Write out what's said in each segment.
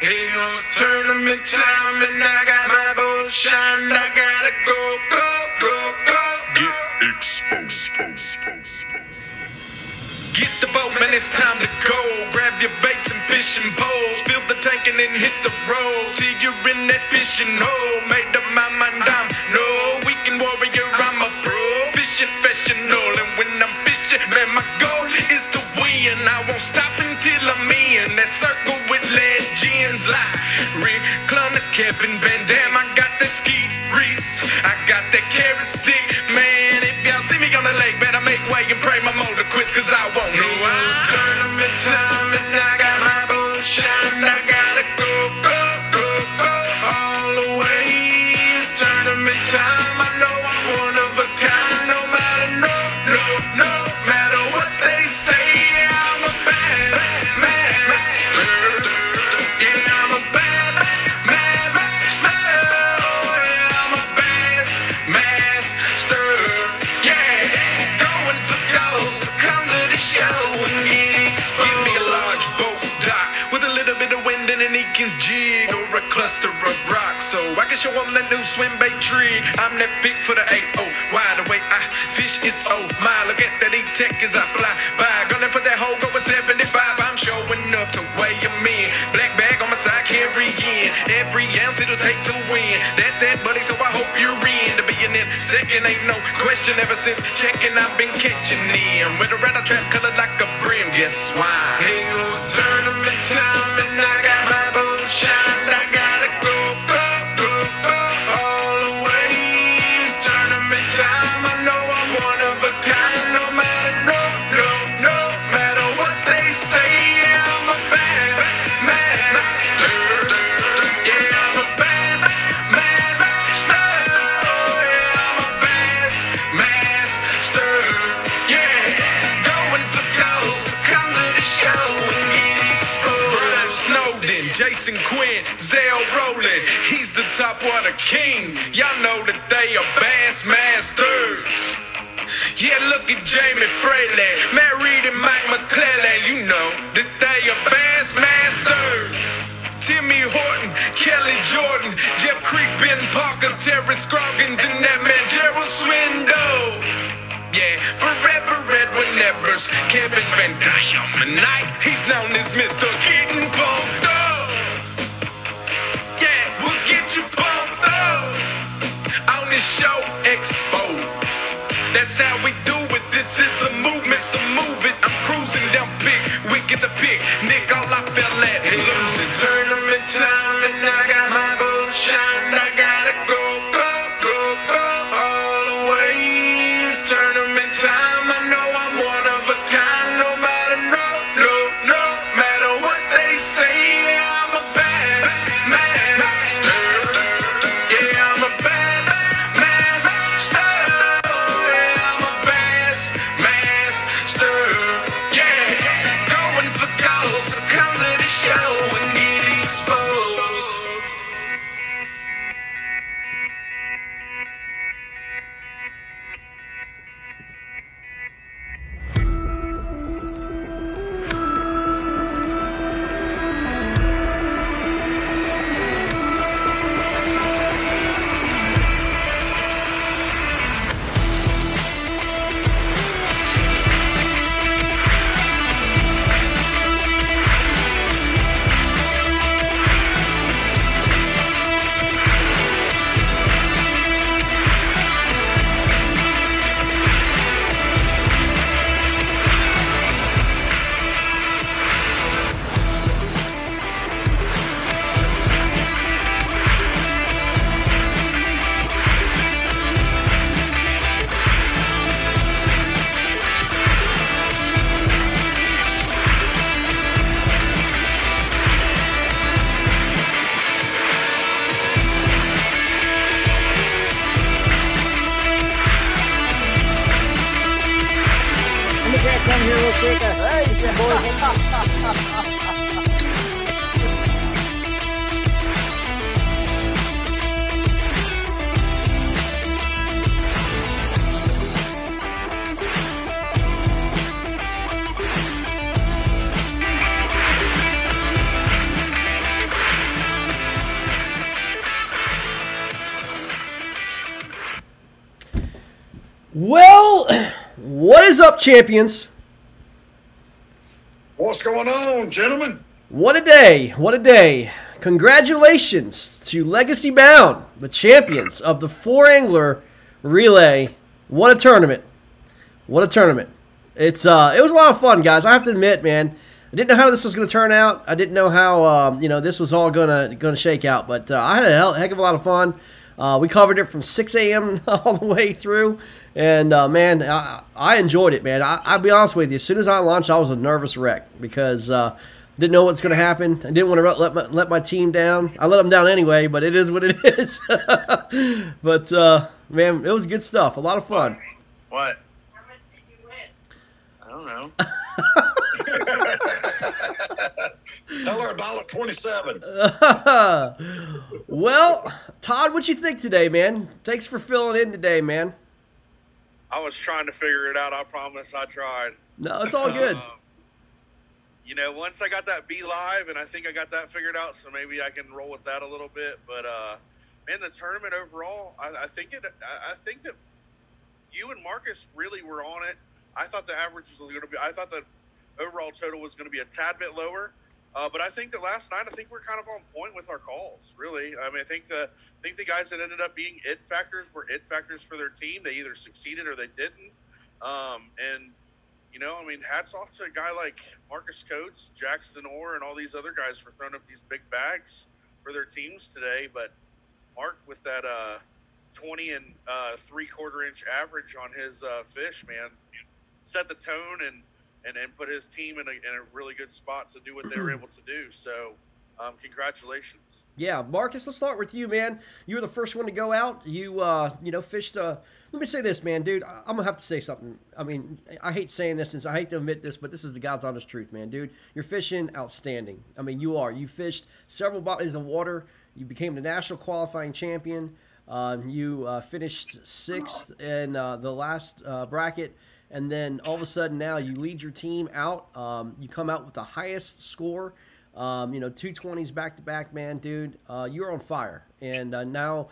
It was tournament time and I got my boat shined. I gotta go, go, go, go, get exposed. Get the boat, man, it's time to go. Grab your baits and fishing poles. Fill the tank and then hit the road. Till you're in that fishing hole. Made up my mind, I'm no weekend warrior, I'm a pro. Fishing professional, and when I'm fishing, man, my goal is to win. I won't stop until I'm in that circle with legends like Rick Clunner, Kevin Van Dam. I got that ski Reese, I got that carrot stick, man. If y'all see me on the lake, better make way and pray my motor quits, cause I won't know. It's tournament time and I got my boat shined. I gotta go, go, go, go all the way. It's tournament time. I know I'm one of a kind. No matter, no matter what they say. I'm a bass master. Yeah, I'm a bass master. Yeah, I'm a bass master. Yeah, going for goals. Come to the show and get exposed. Give me a large boat dock with a little bit of wind and an Eakins jig, or a cluster of rocks, so I can show them that new swim bait tree. I'm that big for the 8-0. Wide awake, I fish, it's oh my. Look at that E-Tech as I fly by. Gonna put that hole going 75. I'm showing up to weigh them in. Black bag on my side, carrying every ounce it'll take to win. That's that, buddy, so I hope you're in. To be in second ain't no question. Ever since checking, I've been catching them. With a red trap colored like a brim. Guess why? It was tournament time and I got my boat shined. I gotta go, go, go, go all the way. It's tournament time. I know I'm one of a kind. No matter, no matter what they say. Yeah, I'm a bass master. Yeah, I'm a bass master. Yeah, I'm a bass master. Yeah, going for goals. Come to the show and get exposed. Brian Snowden, Jason Quinn, Zell Rowland. He's the top water king. Y'all know that they are bass masters. Yeah, look at Jamie Fraley, Matt Reed and Mike McClellan. You know that they are bass masters. Timmy Horton, Kelly Jordan, Jeff Creek, Ben Parker, Terry Scroggins, and that man Gerald Swindle. Yeah, forever Edwin Evers, Kevin Van Dam, and he's known as Mr. Getting Pumped Up. Yeah, we'll get you pumped up on this show, Exposed. That's how we do it. This is a movement, so move it. I'm cruising down big, we get to pick. Nick, all I fell at lose it. Tournament time and I got my boat shined. I gotta go, go, go, go all the way. It's tournament time. I know I'm one of a kind. No matter, no matter what they say. I'm a bass master. Yeah, I'm a bass master. Yeah, I'm a bass master. Yeah, going for goals. So come to the show and get exposed. Come here real quick. Hey, boy. Well, what is up, champions? What's going on, gentlemen? What a day. What a day. Congratulations to Legacy Bound, the champions of the 4-angler relay. What a tournament. What a tournament. It was a lot of fun, guys. I have to admit, man, I didn't know how this was going to turn out. I didn't know how this was all gonna shake out, but I had a heck of a lot of fun. We covered it from 6 a.m. all the way through, and man, I enjoyed it, man. I'll be honest with you. As soon as I launched, I was a nervous wreck because didn't know what's going to happen. I didn't want to let my team down. I let them down anyway, but it is what it is. But man, it was good stuff. A lot of fun. What? How much did you win? I don't know. Tell her $1.27. Well, Todd, what you think today, man? Thanks for filling in today, man. I was trying to figure it out. I promise I tried. No, it's all good. Once I got that B Live, and I think I got that figured out, so maybe I can roll with that a little bit. But man, the tournament overall, I think that you and Marcus really were on it. I thought the average was going to be. I thought the overall total was going to be a tad bit lower. But I think that last night, I think we're kind of on point with our calls. Really, I mean, I think the guys that ended up being it factors were it factors for their team. They either succeeded or they didn't. Hats off to a guy like Marcus Coates, Jackson Orr, and all these other guys for throwing up these big bags for their teams today. But Mark, with that 20 and 3/4 inch average on his fish, man, set the tone and put his team in a really good spot to do what they were able to do. So, congratulations. Yeah, Marcus, let's start with you, man. You were the first one to go out. You, fished. Let me say this, man, dude. I'm going to have to say something. I mean, I hate saying this, and I hate to admit this, but this is the God's honest truth, man, dude. You're fishing outstanding. I mean, you are. You fished several bodies of water. You became the national qualifying champion. You finished 6th in the last bracket. And then all of a sudden now you lead your team out. You come out with the highest score. 220s back-to-back, man, dude. You're on fire. And now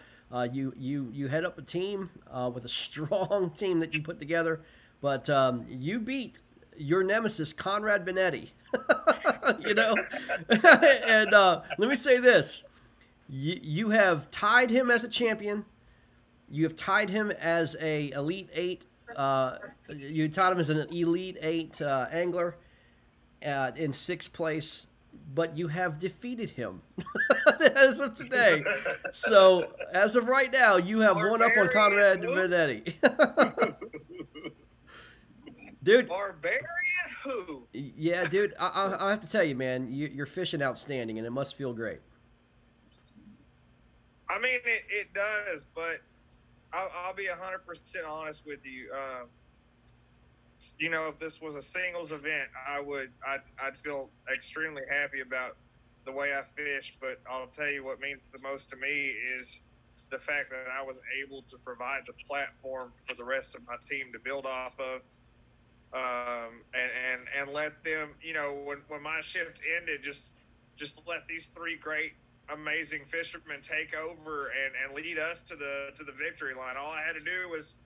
you head up a team with a strong team that you put together. But you beat your nemesis, Conrad Benetti. And let me say this. You have tied him as a champion. You have tied him as a Elite 8. You taught him as an Elite 8 angler in 6th place, but you have defeated him as of today. So, as of right now, you have one up on Conrad Benetti. Dude. Barbarian who? Yeah, dude, I have to tell you, man, you're fishing outstanding, and it must feel great. I mean, it does, but I'll be 100% honest with you. If this was a singles event, I'd feel extremely happy about the way I fish. But I'll tell you what means the most to me is the fact that I was able to provide the platform for the rest of my team to build off of, and let them, when my shift ended, just let these 3 great, amazing fishermen take over and lead us to the victory line. All I had to do was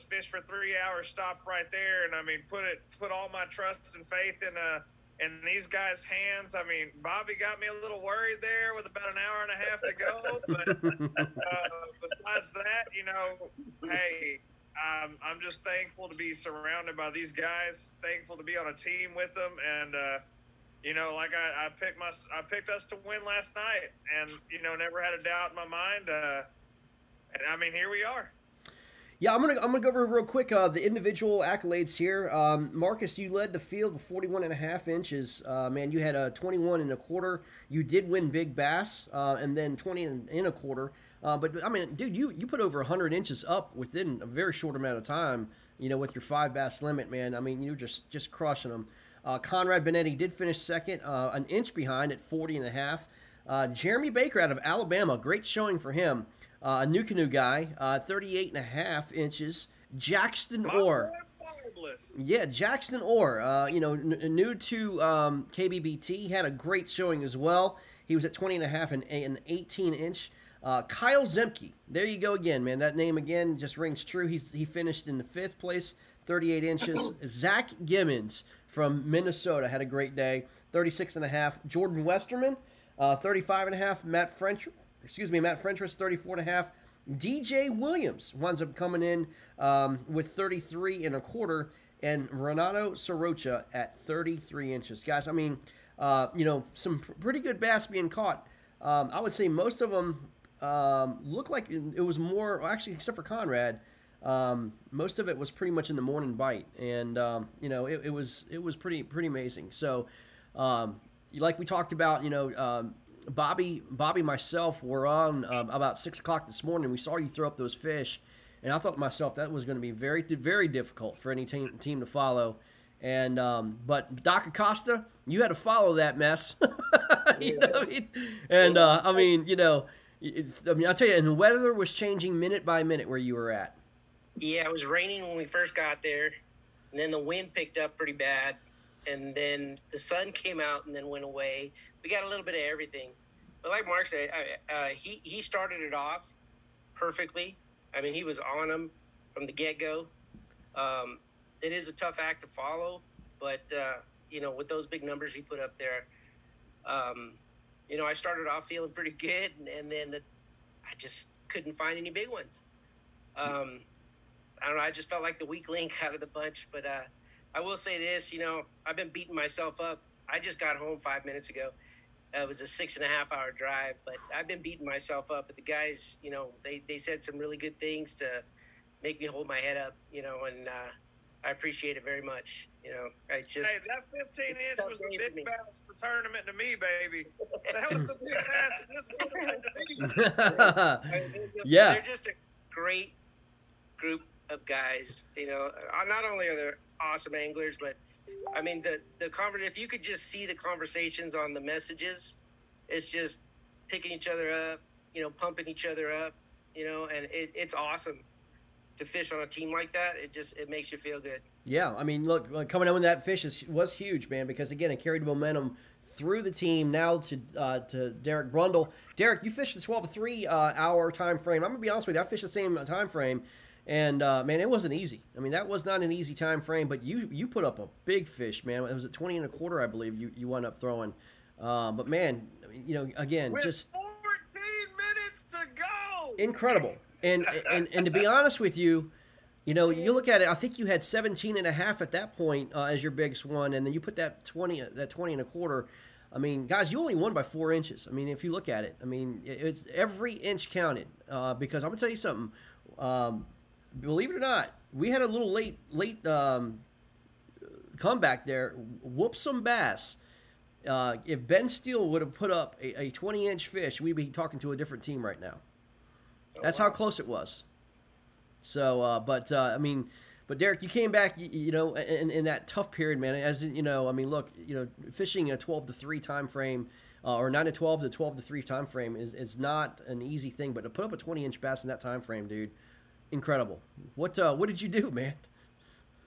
fish for 3 hours, stop right there, and I mean put all my trust and faith in these guys' hands. I mean, Bobby got me a little worried there with about an hour and a half to go, but besides that, hey, I'm just thankful to be surrounded by these guys, thankful to be on a team with them, and I picked us to win last night, and never had a doubt in my mind. And I mean, here we are. Yeah, I'm gonna go over real quick the individual accolades here. Marcus, you led the field with 41.5 inches. Man, you had a 21.25. You did win big bass, and then 20.25. But I mean, dude, you put over 100 inches up within a very short amount of time. With your 5 bass limit, man. I mean, you were just crushing them. Conrad Benetti did finish second, an inch behind at 40.5. Jeremy Baker out of Alabama, great showing for him. A new canoe guy, 38.5 inches. Jackson Orr. Yeah, Jackson Orr, new to KBBT, had a great showing as well. He was at 20.5 and an 18 inch. Kyle Zemke, there you go again, man. That name again just rings true. He finished in the 5th place, 38 inches. Zach Gimmons from Minnesota had a great day, 36.5. Jordan Westerman, 35.5. Matt French was 34.5. DJ Williams winds up coming in with 33.25, and Renato Sorocha at 33 inches. Guys, I mean, some pretty good bass being caught. I would say most of them looked like it was more, actually, except for Conrad. Most of it was pretty much in the morning bite, and it was pretty amazing. So, like we talked about, Bobby, myself were on about 6 o'clock this morning. We saw you throw up those fish, and I thought to myself that was going to be very, very difficult for any team to follow. And but Doc Acosta, you had to follow that mess. You know what I mean? And I'll tell you, and the weather was changing minute by minute where you were at. Yeah, it was raining when we first got there, and then the wind picked up pretty bad, and then the sun came out and then went away. We got a little bit of everything. But like Mark said, he started it off perfectly. I mean, he was on him from the get-go. It is a tough act to follow, but, with those big numbers he put up there, I started off feeling pretty good, and then I just couldn't find any big ones. I don't know, I just felt like the weak link out of the bunch, but I will say this, I've been beating myself up. I just got home 5 minutes ago. It was a 6.5-hour drive, but I've been beating myself up. But the guys, they said some really good things to make me hold my head up, and I appreciate it very much. Hey, that 15-inch was the big bass of the tournament to me, baby. That was the big bass of this tournament to me. Yeah. They're just a great group of guys. Not only are they awesome anglers, but I mean, if you could just see the conversations on the messages, it's just picking each other up, pumping each other up, and it's awesome to fish on a team like that. It makes you feel good. Yeah, I mean, look, coming in with that fish was huge, man, because, again, it carried momentum through the team now to Derek Brundle. Derek, you fished the 12-3 hour time frame. I'm going to be honest with you, I fished the same time frame. And, man, it wasn't easy. I mean, that was not an easy time frame, but you put up a big fish, man. It was at 20.25, I believe, you wound up throwing. But, man, again, with just 14 minutes to go. Incredible. And to be honest with you, you look at it, I think you had 17.5 at that point as your biggest one, and then you put that 20.25. I mean, guys, you only won by 4 inches. I mean, if you look at it, I mean, it's every inch counted because I'm going to tell you something. Believe it or not, we had a little late comeback there. Whoop some bass. If Ben Steele would have put up a 20-inch fish, we'd be talking to a different team right now. That's how close it was. So, but Derek, you came back, in that tough period, man. As I mean, look, fishing a 12-3 time frame, or 9-12 to 12-3 time frame is not an easy thing. But to put up a 20-inch bass in that time frame, dude. Incredible. What did you do, man?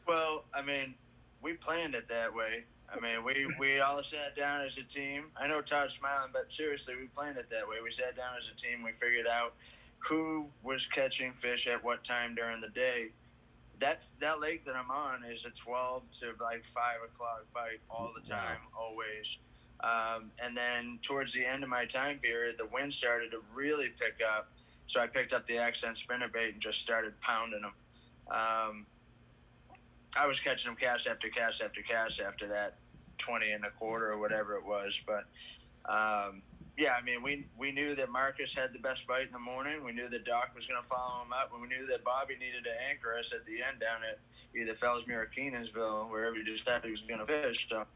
Well, I mean, we planned it that way. I mean, we all sat down as a team. I know Todd's smiling, but seriously, we planned it that way. We sat down as a team. We figured out who was catching fish at what time during the day. That lake that I'm on is a 12 to like 5 o'clock bite all the time, always. And then towards the end of my time period, the wind started to really pick up. So I picked up the accent spinnerbait and just started pounding them. I was catching them cast after cast after cast after that 20.25 or whatever it was. But, yeah, I mean, we knew that Marcus had the best bite in the morning. We knew that Doc was going to follow him up. And we knew that Bobby needed to anchor us at the end down at either Fellsmere or Kenansville, wherever he decided he was going to fish. So,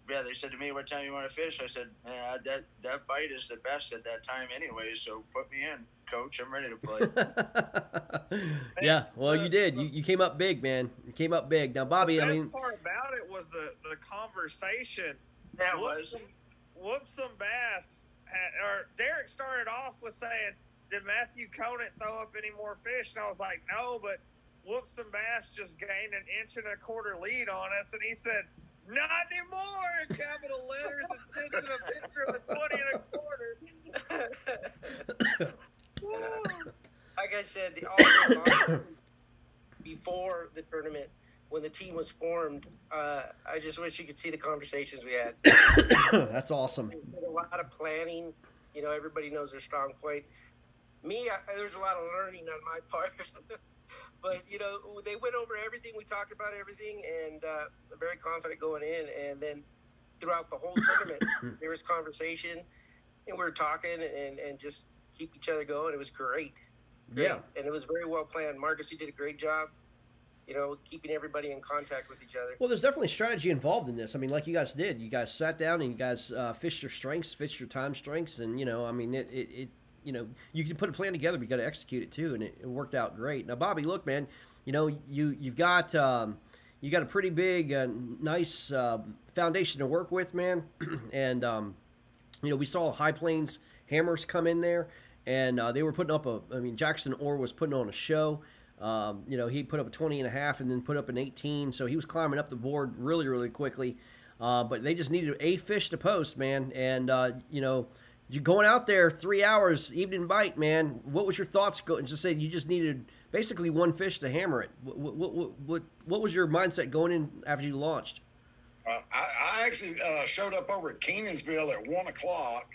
yeah, they said to me, what time you want to fish? I said, that bite is the best at that time anyway, so put me in, coach. I'm ready to play. Yeah, well, you did. You came up big, man. You came up big. Now, Bobby, The best part about it was the conversation. That was. Whoop some bass. Derek started off with saying, did Matthew Conant throw up any more fish? And I was like, no, but Whoop some bass just gained an 1.25 lead on us, and he said, not anymore, in capital letters, and sent in a picture of the 20.25. the team was formed, I just wish you could see the conversations we had. That's awesome. There's a lot of planning. You know, everybody knows their strong point. Me, there's a lot of learning on my part. But, you know, they went over everything. We talked about everything, and very confident going in. And then throughout the whole tournament, there was conversation, and we were talking and just keep each other going. It was great. Yeah. And it was very well planned. Marcus, you did a great job, you know, keeping everybody in contact with each other. Well, there's definitely strategy involved in this. I mean, like you guys did. You guys sat down and you guys fished your strengths, fished your time strengths, and, you know, I mean, it you know, you can put a plan together, but you got to execute it too, and it worked out great. Now, Bobby, look, man, you know, you've got you got a pretty big, nice foundation to work with, man, and you know, we saw High Plains Hammers come in there, and they were putting up I mean, Jackson Orr was putting on a show. You know, he put up a 20.5 and then put up an 18, so he was climbing up the board really, really quickly. But they just needed a fish to post, man, and you know. You going out there 3 hours, evening bite, man. What was your thoughts? Just say you just needed basically one fish to hammer it. What was your mindset going in after you launched? I actually showed up over at Kenansville at 1 o'clock,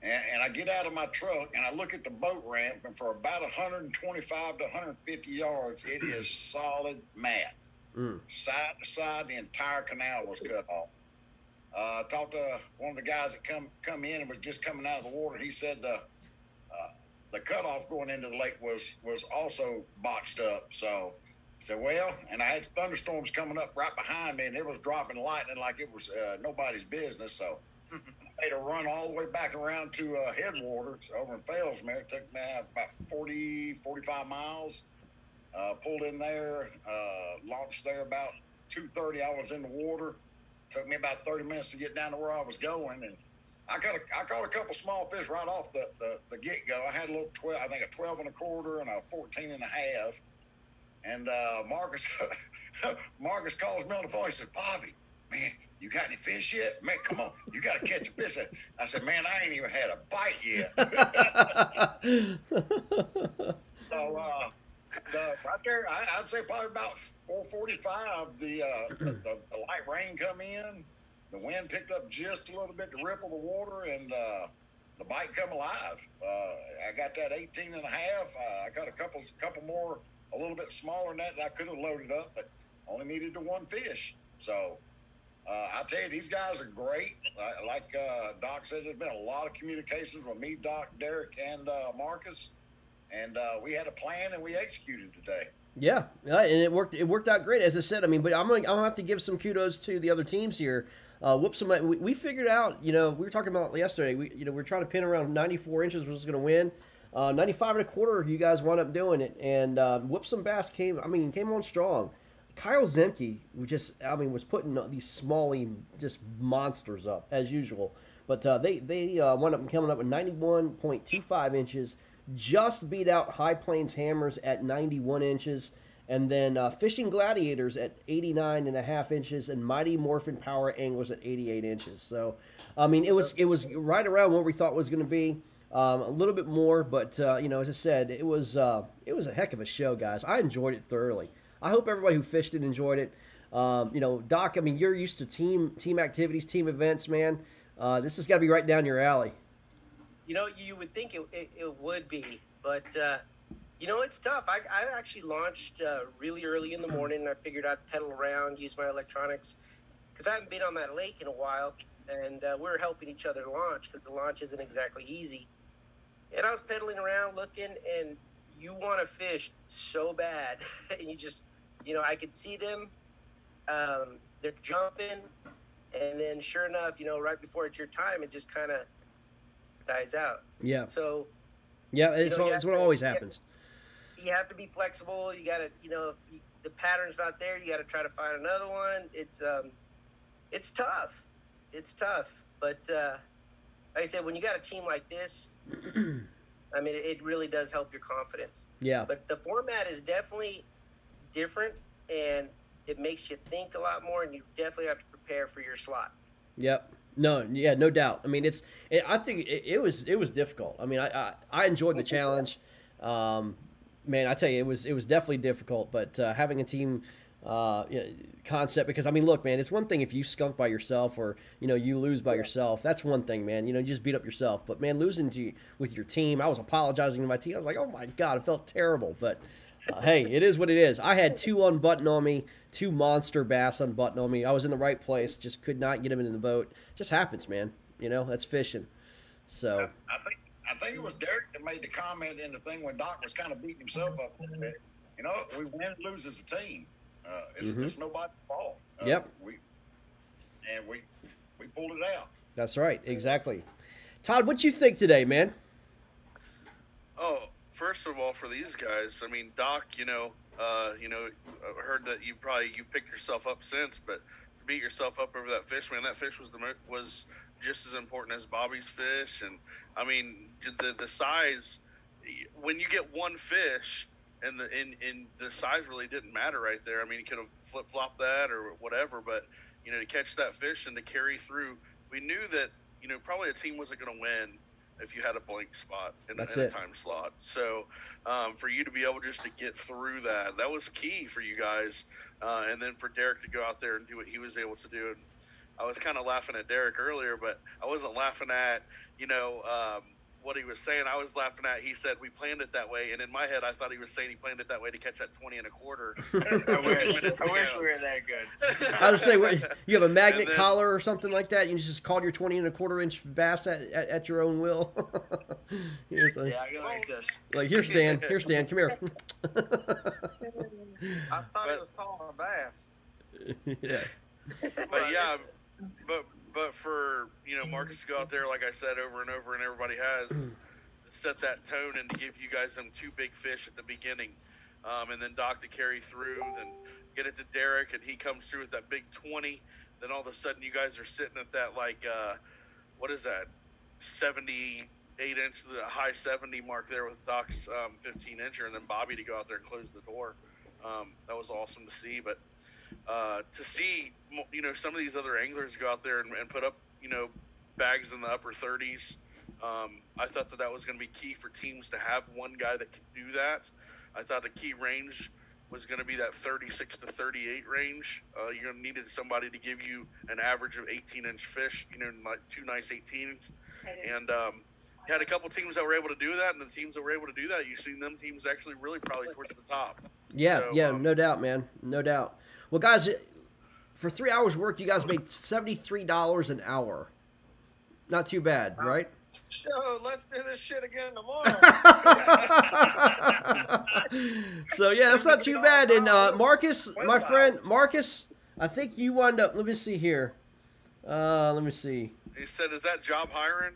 and I get out of my truck and I look at the boat ramp, and for about 125 to 150 yards, it is solid mat. Side to side, the entire canal was cut off. Talked to one of the guys that come in and was just coming out of the water. He said the cutoff going into the lake was also botched up. So I said, well, and I had thunderstorms coming up right behind me, and it was dropping lightning like it was nobody's business. So I made a run all the way back around to Headwaters over in Fellsmere. It took me about 45 miles. Pulled in there, launched there about 2:30. I was in the water. Took me about 30 minutes to get down to where I was going, and I caught a couple small fish right off the get-go. I had a little 12, I think a 12 and a quarter and a 14 and a half. And Marcus calls me on the phone. He said, Bobby, man, you got any fish yet? Man, come on, you got to catch a fish. I said, man, I ain't even had a bite yet. So right there, I'd say probably about 4:45. The light rain come in, the wind picked up just a little bit to ripple the water, and the bite come alive. I got that 18 and a half. I got a couple more, a little bit smaller than that I could have loaded up, but only needed the one fish. So I tell you, these guys are great. Like Doc said, there's been a lot of communications with me, Doc, Derek, and Marcus. And we had a plan, and we executed today. Yeah, and it worked out great, as I said. I mean, but I'm gonna have to give some kudos to the other teams here. We figured out. You know, we were talking about yesterday. We're trying to pin around 94 inches was going to win. 95 and a quarter, you guys wound up doing it, and Whipsome Bass came on strong. Kyle Zemke was putting these smally just monsters up as usual, but they wound up coming up with 91.25 inches. Just beat out High Plains Hammers at 91 inches, and then Fishing Gladiators at 89.5 inches, and Mighty Morphin Power Anglers at 88 inches. So, I mean, it was right around what we thought it was going to be, a little bit more, but you know, as I said, it was a heck of a show, guys. I enjoyed it thoroughly. I hope everybody who fished it enjoyed it. You know, Doc, I mean, you're used to team activities, team events, man. This has got to be right down your alley. You know, you would think it would be, but, you know, it's tough. I actually launched really early in the morning, and I figured I'd pedal around, use my electronics, because I haven't been on that lake in a while, and we're helping each other launch, because the launch isn't exactly easy. And I was pedaling around looking, and you want to fish so bad, and you just, you know, I could see them, they're jumping, and then sure enough, you know, right before it's your time, it just kind of dies out. Yeah. So. Yeah, it's what always happens. You have to be flexible. You got to, you know, if the pattern's not there, you got to try to find another one. It's tough. It's tough. But like I said, when you got a team like this, I mean, it really does help your confidence. Yeah. But the format is definitely different, and it makes you think a lot more, and you definitely have to prepare for your slot. Yep. No, yeah, no doubt. I mean, I think it was difficult. I mean, I enjoyed the challenge. Man, I tell you, it was definitely difficult. But having a team concept. Because I mean, look, man, it's one thing if you skunk by yourself or you lose by yourself. That's one thing, man. You just beat up yourself. But man, losing with your team, I was apologizing to my team. I was like, oh my god, it felt terrible. But hey, it is what it is. I had 2 unbutton on me, 2 monster bass unbutton on me. I was in the right place, just could not get them in the boat. Just happens, man. That's fishing. So I think it was Derek that made the comment in the thing when Doc was kind of beating himself up a little bit. We win and lose as a team. It's nobody's fault. Yep. We pulled it out. That's right. Exactly. Todd, what you think today, man? Oh, first of all, for these guys, I mean, Doc, I heard that you picked yourself up since, but to beat yourself up over that fish, man, that fish was just as important as Bobby's fish. And I mean, the size, when you get one fish, and the size really didn't matter right there. I mean, you could have flip-flopped that or whatever, but to catch that fish and to carry through, we knew that probably a team wasn't going to win if you had a blank spot in a time slot. So for you to be able just to get through that was key for you guys, and then for Derek to go out there and do what he was able to do. And I was kind of laughing at Derek earlier, but I wasn't laughing at what he was saying. I was laughing at, he said we planned it that way, and in my head I thought he was saying he planned it that way to catch that 20 1/4. I wish we were that good. I was say, you have a magnet collar or something like that. You just called your 20 1/4 inch bass at your own will. Yeah, I go like this. Like, here, Stan, come here. I thought he was calling a bass. Yeah. But yeah, but for Marcus to go out there, like I said over and over, and everybody has set that tone and to give you guys them 2 big fish at the beginning, and then Doc to carry through, then get it to Derek, and he comes through with that big 20. Then all of a sudden, you guys are sitting at that what is that, 78 inch, the high 70 mark there with Doc's 15 incher, and then Bobby to go out there and close the door. That was awesome to see, but. To see, some of these other anglers go out there and put up, bags in the upper 30s. I thought that was going to be key for teams to have one guy that could do that. I thought the key range was going to be that 36 to 38 range. You're going to need somebody to give you an average of 18-inch fish, like 2 nice 18s. And you had a couple teams that were able to do that, and the teams that were able to do that, you've seen them teams actually really probably towards the top. Yeah, So, no doubt, man. No doubt. Well, guys, for 3 hours work, you guys made $73 an hour. Not too bad, right? So let's do this shit again tomorrow. So, yeah, that's not too bad. And Marcus, my friend, Marcus, I think you wound up, let me see here. Let me see. He said, is that job hiring?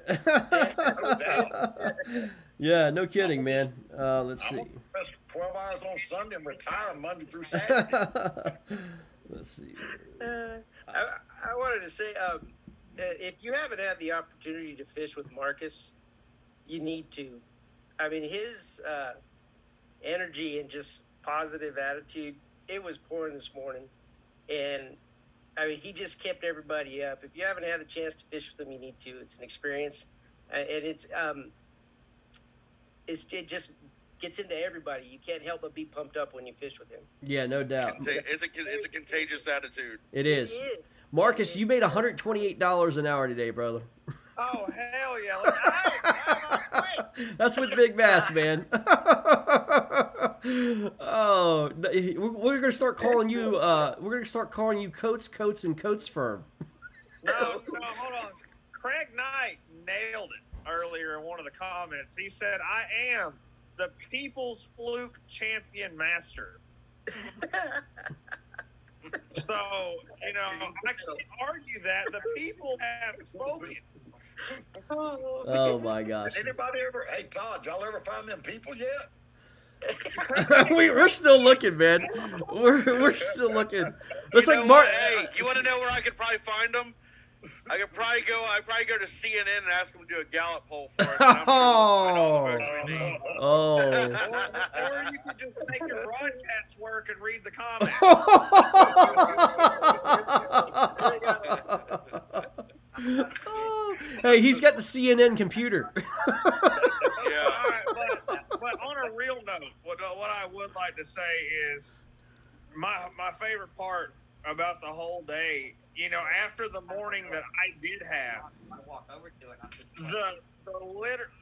Yeah, no kidding, man. Let's see. 12 hours on Sunday and retire Monday through Saturday. Let's see. I wanted to say, if you haven't had the opportunity to fish with Marcus, you need to. I mean, his energy and just positive attitude, it was pouring this morning. And, I mean, he just kept everybody up. If you haven't had the chance to fish with him, you need to. It's an experience. And it just gets into everybody. You can't help but be pumped up when you fish with him. Yeah, no doubt. It's a contagious attitude. It is. Marcus, you made $128 an hour today, brother. Oh, hell yeah. That's with Big Bass, man. Oh, we're gonna start calling you. We're gonna start calling you Coates and Coates Firm. No, hold on. Craig Knight nailed it earlier in one of the comments. He said, "I am the People's Fluke Champion Master." So, I can't argue that. The people have spoken. Oh my gosh. Anybody ever? Hey Todd, y'all ever find them people yet? We're still looking, man. We're still looking. It's like Hey, you want to know where I could probably find them? I'd probably go to CNN and ask them to do a Gallup poll for us. Or you could just make your broadcast work and read the comments. Hey, he's got the CNN computer. Yeah. All right, but on a real note, what I would like to say is, my favorite part about the whole day, after the morning that I did have,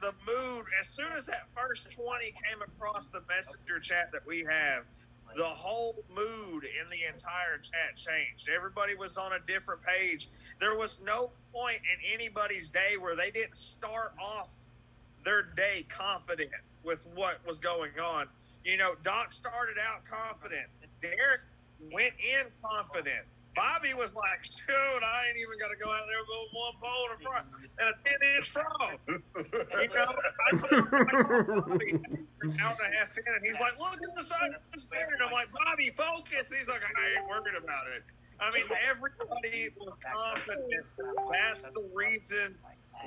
the mood, as soon as that first 20 came across the messenger chat that we have, the whole mood in the entire chat changed. Everybody was on a different page. There was no point in anybody's day where they didn't start off their day confident with what was going on. Doc started out confident. Derek went in confident. Bobby was like, shoot, I ain't even got to go out there with one pole in front and a 10-inch frog. I called Bobby an hour and a half in, and he's like, look at the size of the spinner. And I'm like, Bobby, focus. And he's like, I ain't worried about it. I mean, everybody was confident. That's the reason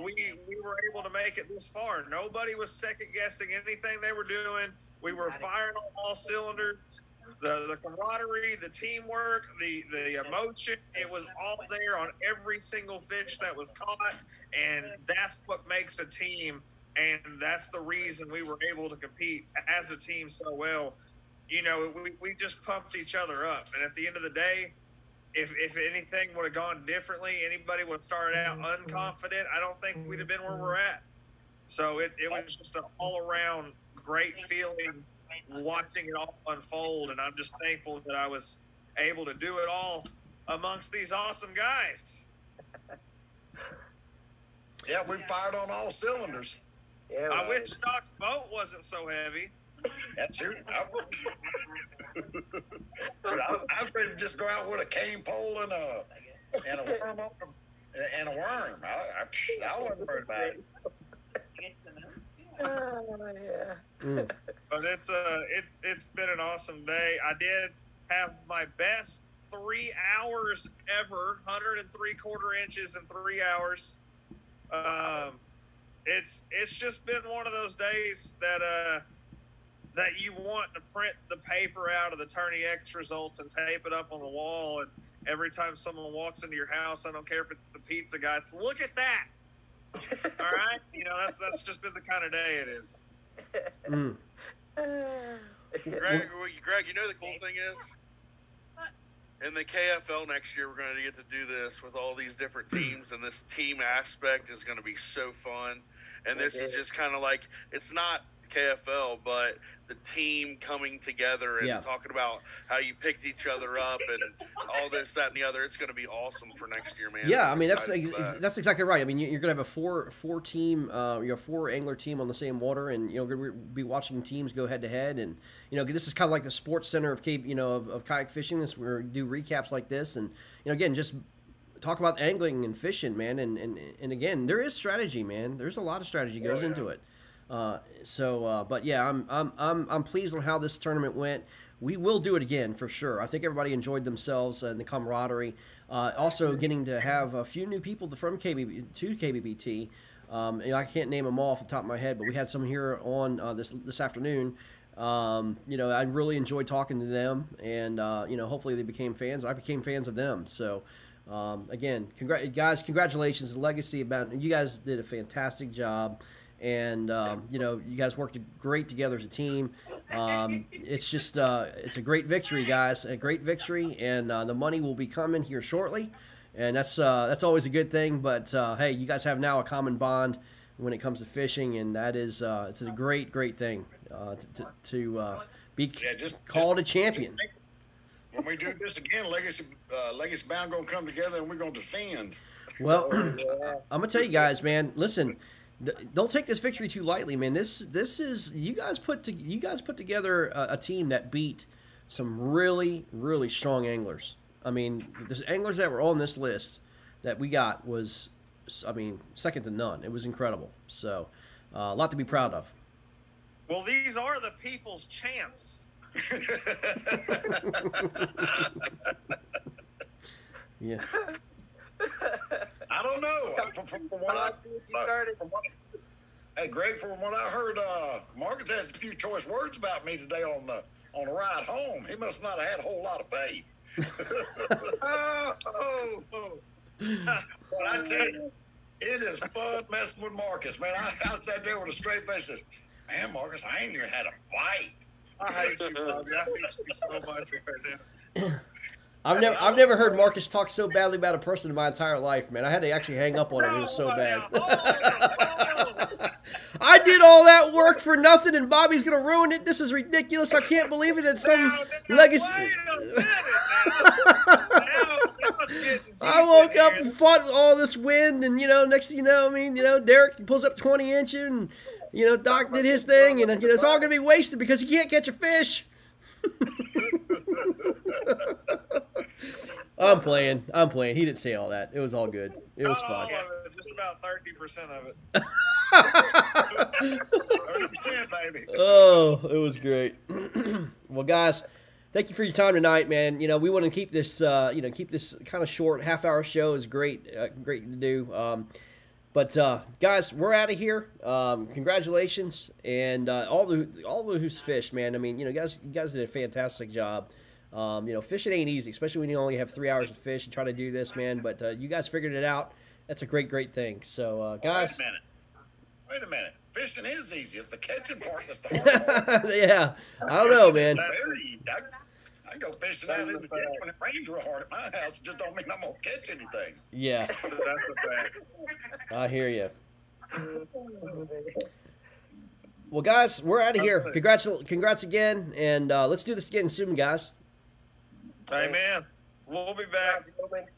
we were able to make it this far. Nobody was second-guessing anything they were doing. We were firing on all cylinders. The camaraderie, the teamwork, the emotion, it was all there on every single fish that was caught, and that's what makes a team, and that's the reason we were able to compete as a team so well. We just pumped each other up, and at the end of the day, if anything would have gone differently, anybody would have started out unconfident, I don't think we'd have been where we're at. So it was just an all-around great feeling watching it all unfold, and I'm just thankful that I was able to do it all amongst these awesome guys. Yeah, we fired on all cylinders. Yeah, I wish Doc's boat wasn't so heavy. That's true. I'm ready to just go out with a cane pole and a worm and a worm. I wasn't worried about it. Yeah. But it's been an awesome day. I did have my best 3 hours ever, 103/4 inches in 3 hours. It's just been one of those days that you want to print the paper out of the Tourney X results and tape it up on the wall, and every time someone walks into your house, I don't care if it's the pizza guy, it's, look at that. All right, that's just been the kind of day it is. Greg, the cool thing is, in the KFL next year, we're going to get to do this with all these different teams, and this team aspect is going to be so fun. And this is just kind of like, it's not KFL, but the team coming together and talking about how you picked each other up and all this, that, and the other. It's going to be awesome for next year, man. Yeah, I mean that's exactly right. I mean you're going to have a four team, four angler team on the same water, and you're going to be watching teams go head to head, and this is kind of like the sports center of of kayak fishing. This where we do recaps like this, and again just talk about angling and fishing, man, and again there is strategy, man. There's a lot of strategy goes into it. But yeah, I'm pleased on how this tournament went. We will do it again for sure. I think everybody enjoyed themselves and the camaraderie. Also getting to have a few new people from KBBT. I can't name them all off the top of my head, but we had some here on this afternoon. I really enjoyed talking to them, and hopefully they became fans. I became fans of them. So again, guys, congratulations. The legacy about you guys did a fantastic job. And, you guys worked great together as a team. It's just, it's a great victory, guys, a great victory. And the money will be coming here shortly. And that's always a good thing. But, hey, you guys have now a common bond when it comes to fishing. And that is, it's a great, great thing to be called a champion. When we do this again, Legacy Bound going to come together and we're going to defend. Well, I'm going to tell you guys, man, listen. Don't take this victory too lightly, man. This is you guys put together a team that beat some really, really strong anglers. I mean, the anglers that were on this list that we got was, second to none. It was incredible. So, a lot to be proud of. Well, these are the people's champs. Yeah. I don't know. Hey, Greg, from what I heard, Marcus had a few choice words about me today on the ride home. He must not have had a whole lot of faith. But I tell you, it is fun messing with Marcus, man. I sat there with a straight face and said, man, Marcus, I ain't even had a bite. I hate you, Bobby. I hate you so much right now. I've never heard Marcus talk so badly about a person in my entire life, man. I had to actually hang up on him. It was so bad. I did all that work for nothing, and Bobby's gonna ruin it. This is ridiculous. I can't believe it. That some legacy. I woke up and fought all this wind, and next thing you know, Derek pulls up 20-inch, and Doc did his thing, and it's all gonna be wasted because he can't catch a fish. I'm playing. He didn't say all that. It was all good. It was fun. Just about 30% of it. 30%, baby. Oh, it was great. Well, guys, thank you for your time tonight, man. We want to keep this, keep this kind of short, half-hour show. Is great, great to do. But guys, we're out of here. Congratulations, and all who's fished, man. I mean, you guys did a fantastic job. Fishing ain't easy, especially when you only have 3 hours to fish and try to do this, man. But you guys figured it out. That's a great thing. So, guys. Wait a minute. Fishing is easy. It's the catching part that's the hard part. Yeah. I don't know, man. I go fishing out in the ditch when it rains real hard at my house. It just don't mean I'm going to catch anything. Yeah. That's a fact. I hear you. Well, guys, we're out of here. Congrats again, and let's do this again soon, guys. Amen. We'll be back.